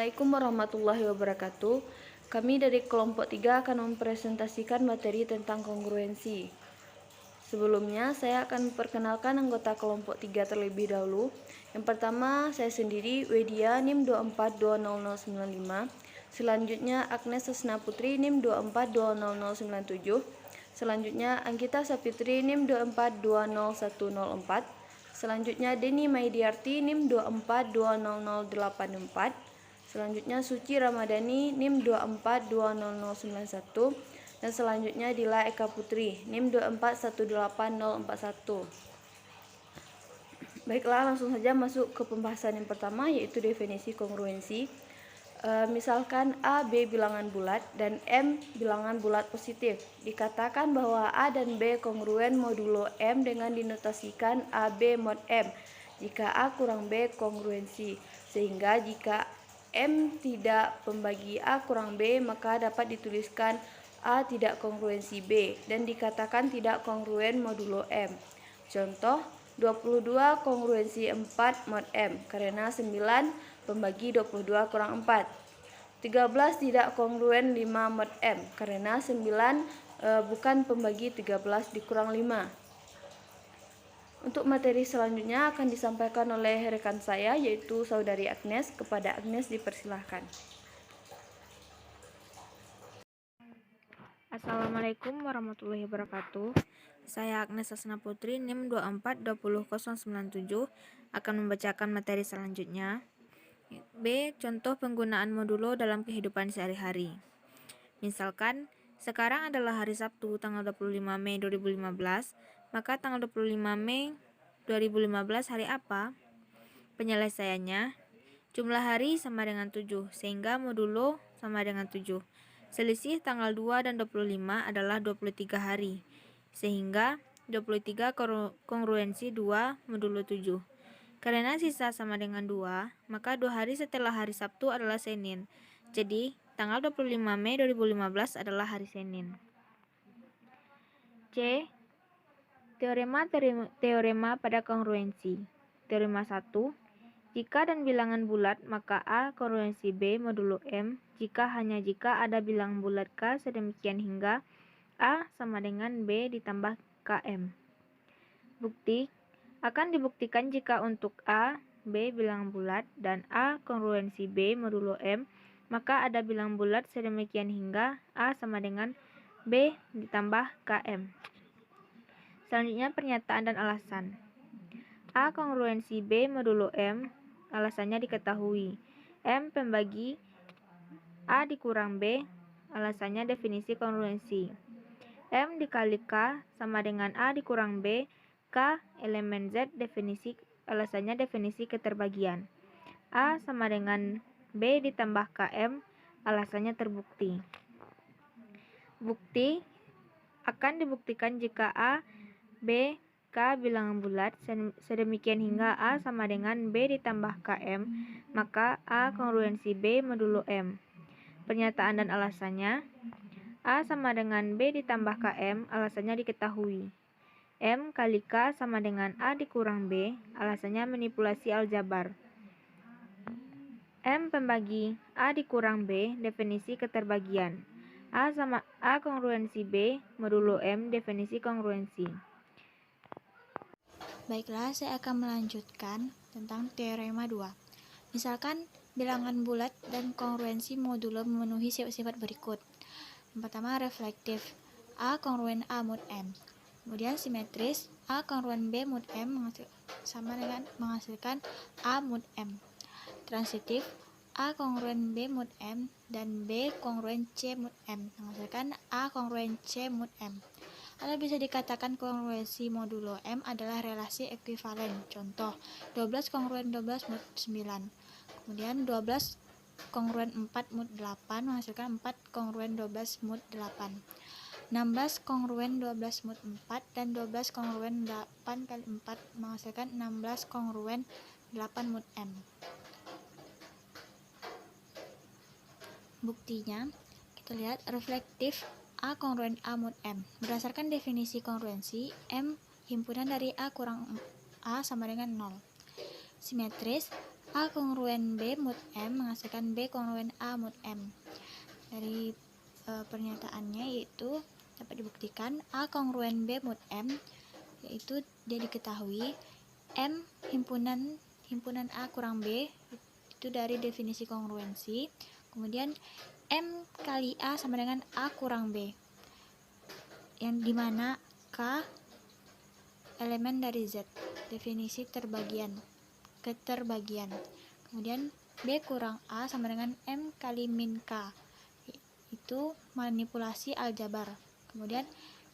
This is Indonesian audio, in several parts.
Assalamualaikum warahmatullahi wabarakatuh. Kami dari kelompok 3 akan mempresentasikan materi tentang kongruensi. Sebelumnya, saya akan memperkenalkan anggota kelompok 3 terlebih dahulu. Yang pertama, saya sendiri, Wedia, NIM 2420095. Selanjutnya, Agnes Sesna Putri, NIM 2420097. Selanjutnya, Anggita Sapitri, NIM 2420104. Selanjutnya, Deni Maidiarti, NIM 2420084. Selanjutnya, Suci Ramadhani, NIM 2420091. Dan selanjutnya, Dila Eka Putri, NIM 2418041. Baiklah, langsung saja masuk ke pembahasan yang pertama, yaitu definisi kongruensi. Misalkan A, B bilangan bulat dan M bilangan bulat positif. Dikatakan bahwa A dan B kongruen modulo M dengan dinotasikan AB mod M. Jika A kurang B kongruensi. Sehingga jika M tidak pembagi A kurang B, maka dapat dituliskan A tidak kongruensi B dan dikatakan tidak kongruen modulo M. Contoh, 22 kongruensi 4 mod M karena 9 pembagi 22 kurang 4. 13 tidak kongruen 5 mod M karena 9 bukan pembagi 13 dikurang 5. Untuk materi selanjutnya akan disampaikan oleh rekan saya, yaitu saudari Agnes. Kepada Agnes dipersilahkan. Assalamualaikum warahmatullahi wabarakatuh. Saya Agnes Sesna Putri, NIM 2420097, akan membacakan materi selanjutnya. B. Contoh penggunaan modulo dalam kehidupan sehari-hari. Misalkan, sekarang adalah hari Sabtu, tanggal 25 Mei 2015, maka tanggal 25 Mei 2015 hari apa? Penyelesaiannya, jumlah hari sama dengan 7, sehingga modulo sama dengan 7. Selisih tanggal 2 dan 25 adalah 23 hari, sehingga 23 kongruensi 2 modulo 7. Karena sisa sama dengan 2, maka 2 hari setelah hari Sabtu adalah Senin. Jadi, tanggal 25 Mei 2015 adalah hari Senin. C. Teorema pada kongruensi. Teorema 1. Jika dan bilangan bulat, maka A kongruensi B modulo M jika hanya jika ada bilangan bulat K sedemikian hingga A sama dengan B ditambah KM. Bukti. Akan dibuktikan jika untuk A, B bilangan bulat dan A kongruensi B modulo M, maka ada bilangan bulat sedemikian hingga A sama dengan B ditambah KM. Selanjutnya pernyataan dan alasan. A kongruensi B modulo M, alasannya diketahui. M pembagi A dikurang B, alasannya definisi kongruensi. M dikali K sama dengan A dikurang B, K elemen Z alasannya definisi keterbagian. A sama dengan B ditambah KM, alasannya terbukti. Bukti. Akan dibuktikan jika A, B, K bilangan bulat sedemikian hingga A sama dengan B ditambah KM, maka A kongruensi B modulo M. Pernyataan dan alasannya. A sama dengan B ditambah KM, alasannya diketahui. M kali K sama dengan A dikurang B, alasannya manipulasi aljabar. M pembagi A dikurang B, definisi keterbagian. A kongruensi B modulo M, definisi kongruensi. Baiklah, saya akan melanjutkan tentang teorema 2. Misalkan bilangan bulat dan kongruensi modulo memenuhi sifat berikut. Yang pertama, reflektif. A kongruen A mod M. Kemudian simetris, A kongruen B mod M sama dengan menghasilkan A mod M. Transitif, A kongruen B mod M dan B kongruen C mod M menghasilkan A kongruen C mod M. Atau bisa dikatakan kongruensi modulo M adalah relasi ekuivalen. Contoh, 12 kongruen 12 mod 9. Kemudian 12 kongruen 4 mod 8 menghasilkan 4 kongruen 12 mod 8. 16 kongruen 12 mod 4 dan 12 kongruen 8 kali 4 menghasilkan 16 kongruen 8 mod M. Buktinya, kita lihat reflektif A kongruen A mod M. Berdasarkan definisi kongruensi, M himpunan dari A kurang A sama dengan 0. Simetris, A kongruen B mod M menghasilkan B kongruen A mod M. Dari pernyataannya yaitu dapat dibuktikan A kongruen B mod M, yaitu dia diketahui M himpunan A kurang B itu dari definisi kongruensi. Kemudian M kali A sama dengan A kurang B, yang dimana K elemen dari Z, definisi keterbagian. Kemudian B kurang A sama dengan M kali min K, itu manipulasi aljabar. Kemudian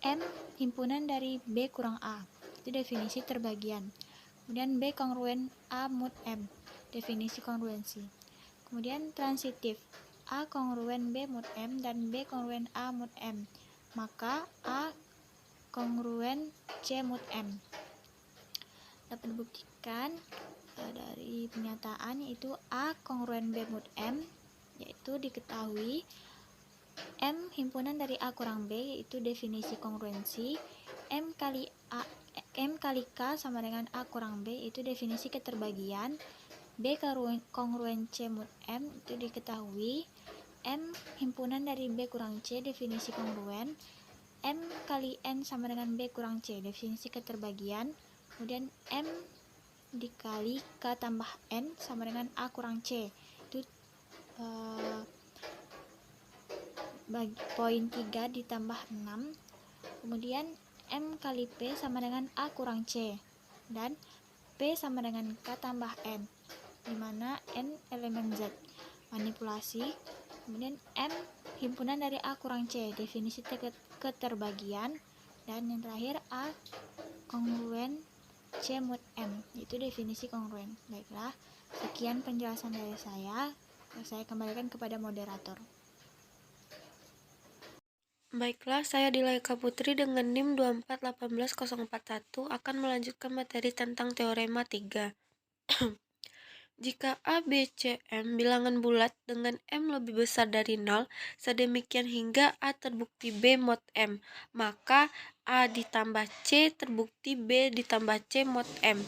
M himpunan dari B kurang A, itu definisi terbagian. Kemudian B kongruen A mod M, definisi kongruensi. Kemudian transitif, A kongruen B mod M dan B kongruen A mod M, maka A kongruen C mod M. Dapat dibuktikan dari pernyataan yaitu A kongruen B mod M, yaitu diketahui M himpunan dari A kurang B, yaitu definisi kongruensi. M kali K sama dengan A kurang B, itu definisi keterbagian. B kongruen C mod M, itu diketahui M himpunan dari B kurang C, definisi kongruen. M kali N sama dengan B kurang C, definisi keterbagian. Kemudian M dikali K tambah N sama dengan A kurang C, itu poin 3 ditambah 6. Kemudian M kali P sama dengan A kurang C, dan P sama dengan K tambah N, dimana N elemen Z, manipulasi. Kemudian M himpunan dari A kurang C, definisi keterbagian. Dan yang terakhir A kongruen C mod M, itu definisi kongruen. Baiklah, sekian penjelasan dari saya kembalikan kepada moderator. Baiklah, saya Dilaika Putri dengan NIM 2418041 akan melanjutkan materi tentang teorema 3. Jika A, B, C, M bilangan bulat dengan M lebih besar dari 0, sedemikian hingga A terbukti B mod M, maka A ditambah C terbukti B ditambah C mod M.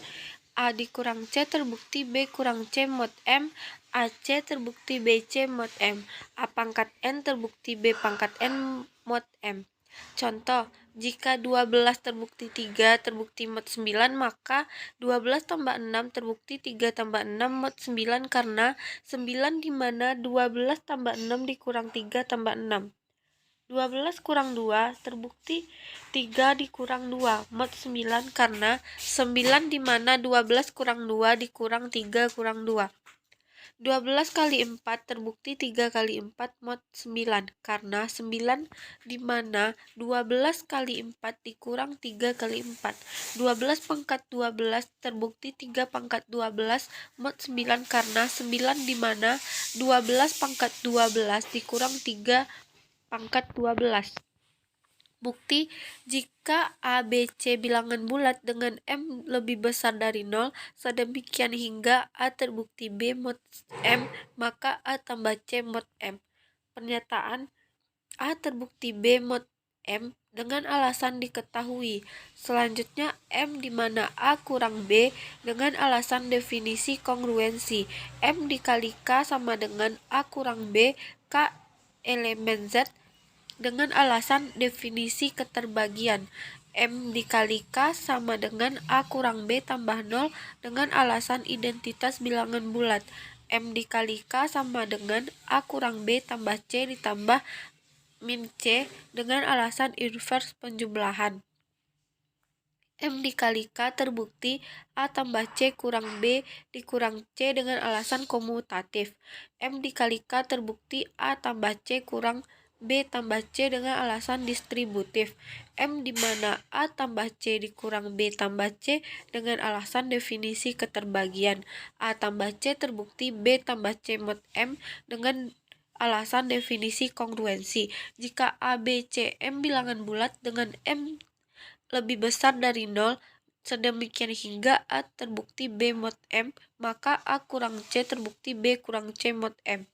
A dikurang C terbukti B kurang C mod M, AC terbukti BC mod M, A pangkat N terbukti B pangkat N mod M. Contoh, jika 12 terbukti 3 terbukti mod 9, maka 12 tambah 6 terbukti 3 tambah 6 mod 9 karena 9 dimana 12 tambah 6 dikurang 3 tambah 6. 12 kurang 2 terbukti 3 dikurang 2 mod 9 karena 9 dimana 12 kurang 2 dikurang 3 kurang 2. 12 kali 4 terbukti 3 kali 4 mod 9 karena 9 dimana 12 kali 4 dikurang 3 kali 4. 12 pangkat 12 terbukti 3 pangkat 12 mod 9 karena 9 dimana 12 pangkat 12 dikurang 3 pangkat 12. Bukti, jika A, B, C bilangan bulat dengan M lebih besar dari 0, sedemikian hingga A terbukti B mod M, maka A tambah C mod M. Pernyataan, A terbukti B mod M dengan alasan diketahui. Selanjutnya, M di mana A kurang B dengan alasan definisi kongruensi. M dikali K sama dengan A kurang B, K elemen Z, dengan alasan definisi keterbagian. M dikali K sama dengan A kurang B tambah 0 dengan alasan identitas bilangan bulat. M dikali K sama dengan A kurang B tambah C ditambah min C dengan alasan inverse penjumlahan. M dikali K terbukti A tambah C kurang B dikurang C dengan alasan komutatif. M dikali K terbukti A tambah C kurang B tambah C dengan alasan distributif. M di mana A tambah C dikurang B tambah C dengan alasan definisi keterbagian. A tambah C terbukti B tambah C mod M dengan alasan definisi kongruensi. Jika A, B, C, M bilangan bulat dengan M lebih besar dari 0, sedemikian hingga A terbukti B mod M, maka A kurang C terbukti B kurang C mod M.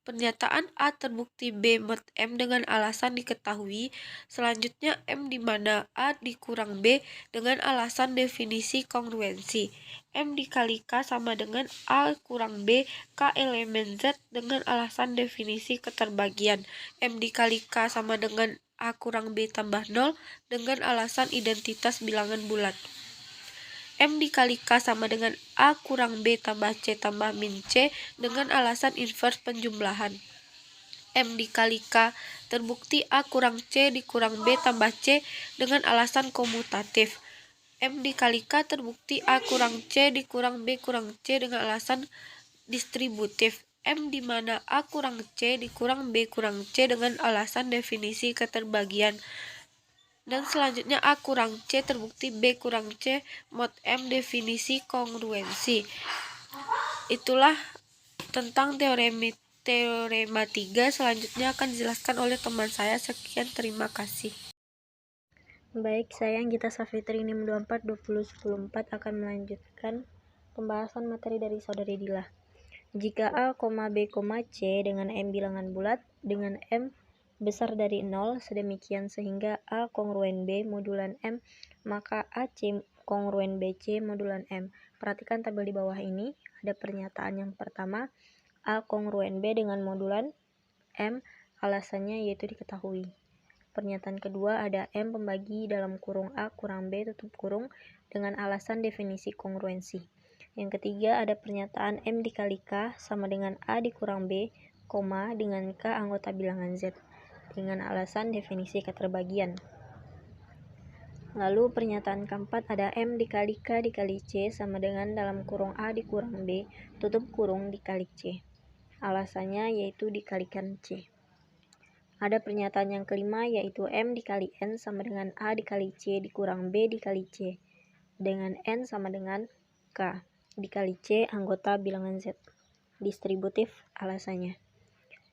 Pernyataan A terbukti B mod M dengan alasan diketahui. Selanjutnya M di mana A dikurang B dengan alasan definisi kongruensi. M dikali K sama dengan A kurang B K elemen Z dengan alasan definisi keterbagian. M dikali K sama dengan A kurang B tambah 0 dengan alasan identitas bilangan bulat. M dikali K sama dengan A kurang B tambah C tambah min C dengan alasan inverse penjumlahan. M dikali K terbukti A kurang C dikurang B tambah C dengan alasan komutatif. M dikali K terbukti A kurang C dikurang B kurang C dengan alasan distributif. M di mana A kurang C dikurang B kurang C dengan alasan definisi keterbagian. Dan selanjutnya A kurang C terbukti B kurang C mod M definisi kongruensi. Itulah tentang teorema 3. Selanjutnya akan dijelaskan oleh teman saya. Sekian, terima kasih. Baik, saya Anggita Safitri NIM 242010 akan melanjutkan pembahasan materi dari saudari Dila. Jika A, B, C dengan M bilangan bulat dengan M besar dari 0 sedemikian sehingga A kongruen B modulan M, maka AC kongruen BC modulan M. Perhatikan tabel di bawah ini, ada pernyataan yang pertama, A kongruen B dengan modulan M, alasannya yaitu diketahui. Pernyataan kedua ada M pembagi dalam kurung A kurang B tutup kurung dengan alasan definisi kongruensi. Yang ketiga ada pernyataan M dikali K sama dengan A dikurang B, dengan K anggota bilangan Z dengan alasan definisi keterbagian. Lalu pernyataan keempat ada M dikali K dikali C sama dengan dalam kurung A dikurang B tutup kurung dikali C. Alasannya yaitu dikalikan C. Ada pernyataan yang kelima yaitu M dikali N sama dengan A dikali C dikurang B dikali C dengan N sama dengan K dikali C anggota bilangan Z. Distributif alasannya.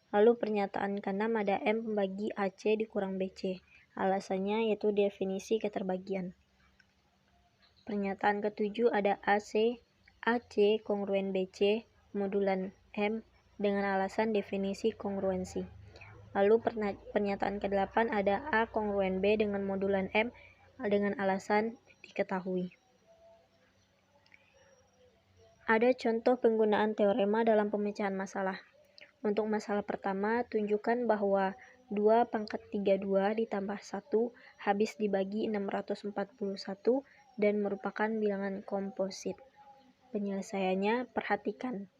Lalu pernyataan keenam ada M pembagi AC dikurang BC. Alasannya yaitu definisi keterbagian. Pernyataan ketujuh ada AC kongruen BC modulan M dengan alasan definisi kongruensi. Lalu pernyataan ke-8 ada A kongruen B dengan modulan M dengan alasan diketahui. Ada contoh penggunaan teorema dalam pemecahan masalah. Untuk masalah pertama, tunjukkan bahwa 2 pangkat 32 ditambah 1 habis dibagi 641 dan merupakan bilangan komposit. Penyelesaiannya perhatikan.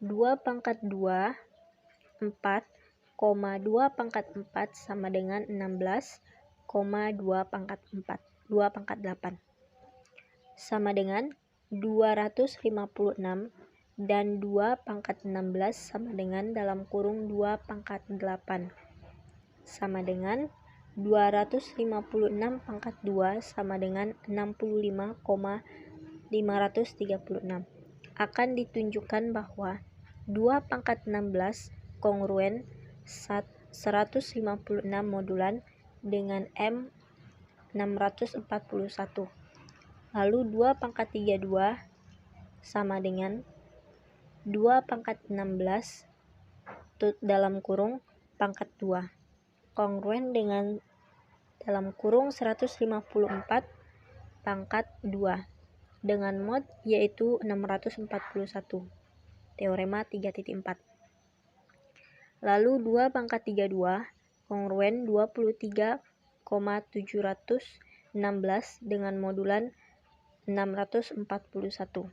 2 pangkat 2, 4, 2 pangkat 4 sama dengan 16, 2 pangkat 4, 2 pangkat 8. Sama dengan 256 dan 2 pangkat 16 sama dengan dalam kurung 2 pangkat 8 sama dengan 256 pangkat 2 sama dengan 65,536. Akan ditunjukkan bahwa 2 pangkat 16 kongruen 156 modulan dengan M 641. Lalu 2 pangkat 32 sama dengan 2 pangkat 16 dalam kurung pangkat 2 kongruen dengan dalam kurung 154 pangkat 2 dengan mod yaitu 641. Teorema 3.4. Lalu 2 pangkat 32 kongruen 23,716 dengan modulan 641.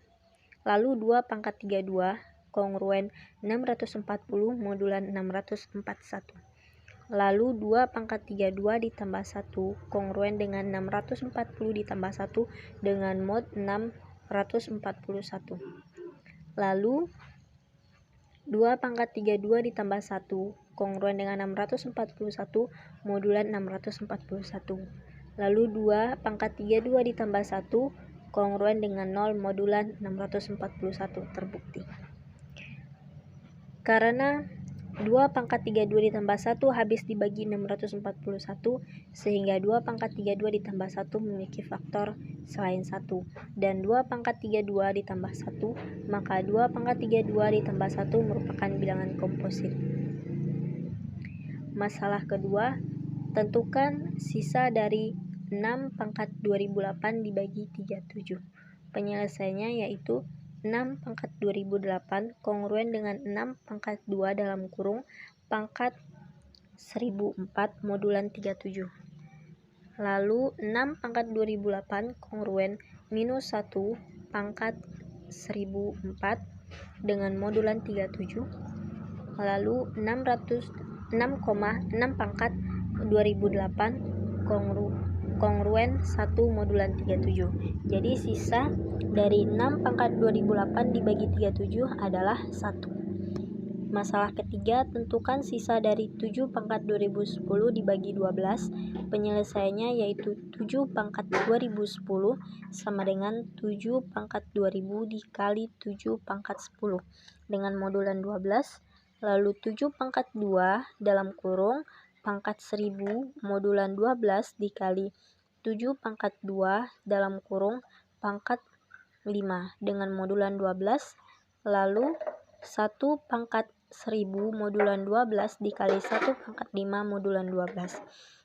Lalu 2 pangkat 32 kongruen 640 modulan 641. Lalu 2 pangkat 32 ditambah 1 kongruen dengan 640 ditambah 1 dengan mod 641. Lalu 2 pangkat 32 ditambah 1 kongruen dengan 641 modulan 641. Lalu 2 pangkat 32 ditambah 1 kongruen dengan 0 modulan 641 terbukti. Karena 2 pangkat 32 ditambah 1 habis dibagi 641, sehingga 2 pangkat 32 ditambah 1 memiliki faktor selain 1. Dan 2 pangkat 32 ditambah 1, maka 2 pangkat 32 ditambah 1 merupakan bilangan komposit. Masalah kedua, tentukan sisa dari 6 pangkat 2008 dibagi 37. Penyelesaiannya yaitu 6 pangkat 2008 kongruen dengan 6 pangkat 2 dalam kurung pangkat 1004 modulan 37. Lalu 6 pangkat 2008 kongruen minus 1 pangkat 1004 dengan modulan 37. Lalu 6,6 pangkat 2008 kongruen 1 modulan 37. Jadi sisa dari 6 pangkat 2008 dibagi 37 adalah 1. Masalah ketiga, tentukan sisa dari 7 pangkat 2010 dibagi 12. Penyelesaiannya yaitu 7 pangkat 2010 sama dengan 7 pangkat 2000 dikali 7 pangkat 10 dengan modulan 12. Lalu 7 pangkat 2 dalam kurung pangkat 1000 modulan 12 dikali 7 pangkat 2 dalam kurung pangkat 5 dengan modulan 12. Lalu 1 pangkat 1000 modulan 12 dikali 1 pangkat 5 modulan 12.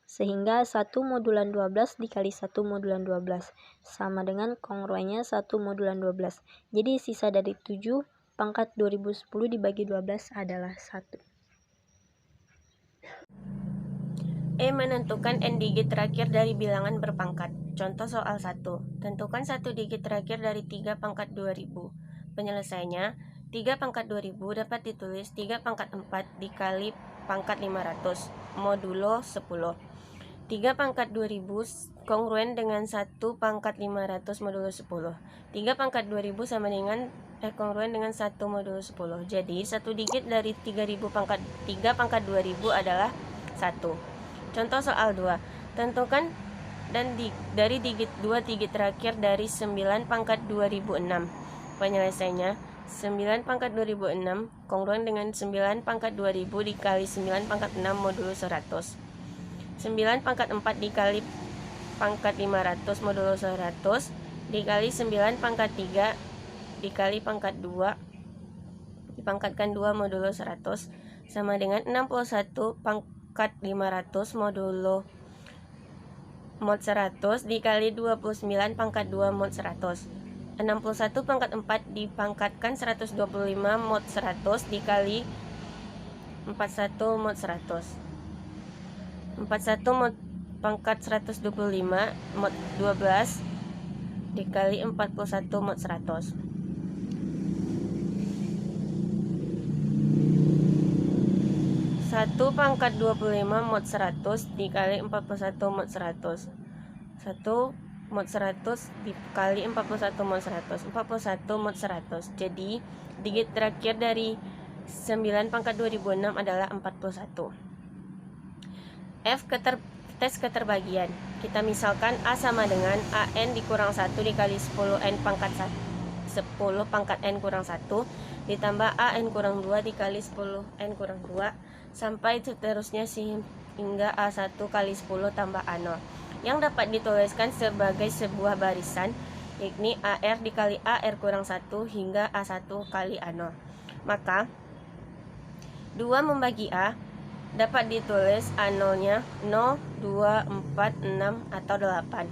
Sehingga 1 modulan 12 dikali 1 modulan 12 sama dengan kongruennya 1 modulan 12. Jadi sisa dari 7 pangkat 2010 dibagi 12 adalah 1. Menentukan n digit terakhir dari bilangan berpangkat. Contoh soal 1. Tentukan 1 digit terakhir dari 3 pangkat 2000. Penyelesaiannya, 3 pangkat 2000 dapat ditulis 3 pangkat 4 dikali pangkat 500 modulo 10. 3 pangkat 2000 kongruen dengan 1 pangkat 500 modulo 10. 3 pangkat 2000 sama dengan kongruen dengan 1 modulo 10. Jadi 1 digit dari 3 pangkat 2000 adalah 1. Contoh soal 2. Tentukan dari digit 2 digit terakhir dari 9 pangkat 2006. Penyelesaiannya, 9 pangkat 2006 kongruen dengan 9 pangkat 2000 dikali 9 pangkat 6 modulo 100. 9 pangkat 4 dikali pangkat 500 modulo 100 dikali 9 pangkat 3 dikali pangkat 2 dipangkatkan 2 modulo 100 sama dengan 61 pangkat 500 modulo mod 100 dikali 29 pangkat 2 mod 100. 61 pangkat 4 dipangkatkan 125 mod 100 dikali 41 mod 100. 41 mod pangkat 125 mod 12 dikali 41 mod 100. 1 pangkat 25 mod 100 dikali 41 mod 100. 1 mod 100 dikali 41 mod 100. 41 mod 100. Jadi digit terakhir dari 9 pangkat 2006 adalah 41. Tes keterbagian. Kita misalkan A sama dengan AN dikurang 1 dikali 10N pangkat 10 pangkat N kurang 1 ditambah AN kurang 2 dikali 10N kurang 2 sampai seterusnya hingga A1 kali 10 tambah A0 yang dapat dituliskan sebagai sebuah barisan, yakni AR dikali AR kurang 1 hingga A1 kali A0. Maka 2 membagi A dapat ditulis A0-nya 0, 2, 4, 6, atau 8.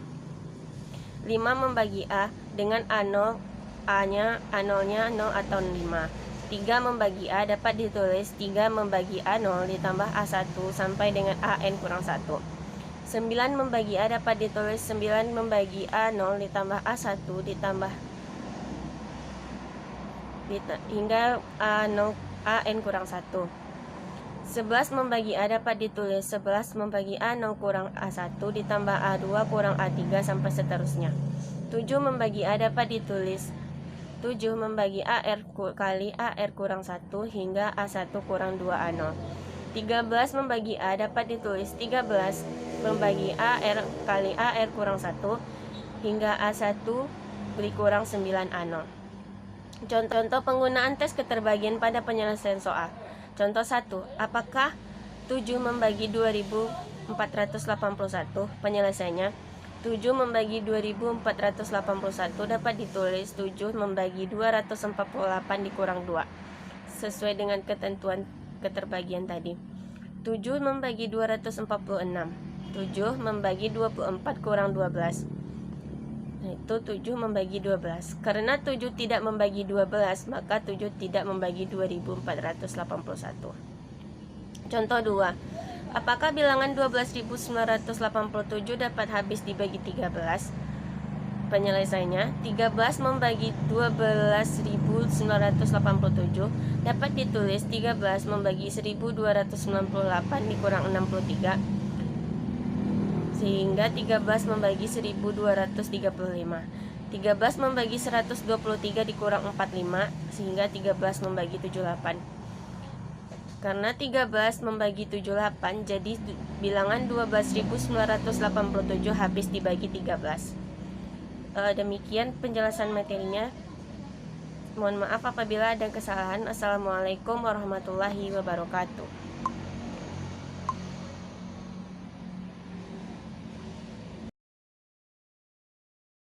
5 membagi A dengan A0, A0-nya 0 atau 5. 3 membagi A dapat ditulis 3 membagi A0 ditambah A1 sampai dengan AN kurang 1. 9 membagi A dapat ditulis 9 membagi A0 ditambah A1 ditambah hingga AN kurang 1. 11 membagi A dapat ditulis 11 membagi A0 kurang A1 ditambah A2 kurang A3 sampai seterusnya. 7 membagi A dapat ditulis 7 membagi AR kali AR kurang 1 hingga A1 kurang 2 A0. 13 membagi A dapat ditulis 13 membagi AR kali AR kurang 1 hingga A1 kurang 9 A0. Contoh penggunaan tes keterbagian pada penyelesaian soal. Contoh 1. Apakah 7 membagi 2481? Penyelesaiannya 7 membagi 2481 dapat ditulis 7 membagi 248 dikurang 2 sesuai dengan ketentuan keterbagian tadi. 7 membagi 246, 7 membagi 24 kurang 12, itu 7 membagi 12. Karena 7 tidak membagi 12, maka 7 tidak membagi 2481. Contoh 2. Apakah bilangan 12.987 dapat habis dibagi 13? Penyelesaiannya 13 membagi 12.987 dapat ditulis 13 membagi 1298 dikurang 63 sehingga 13 membagi 1235. 13 membagi 123 dikurang 45 sehingga 13 membagi 78. Karena 13 membagi 78, jadi bilangan 12.987 habis dibagi 13. Demikian penjelasan materinya. Mohon maaf apabila ada kesalahan. Assalamualaikum warahmatullahi wabarakatuh.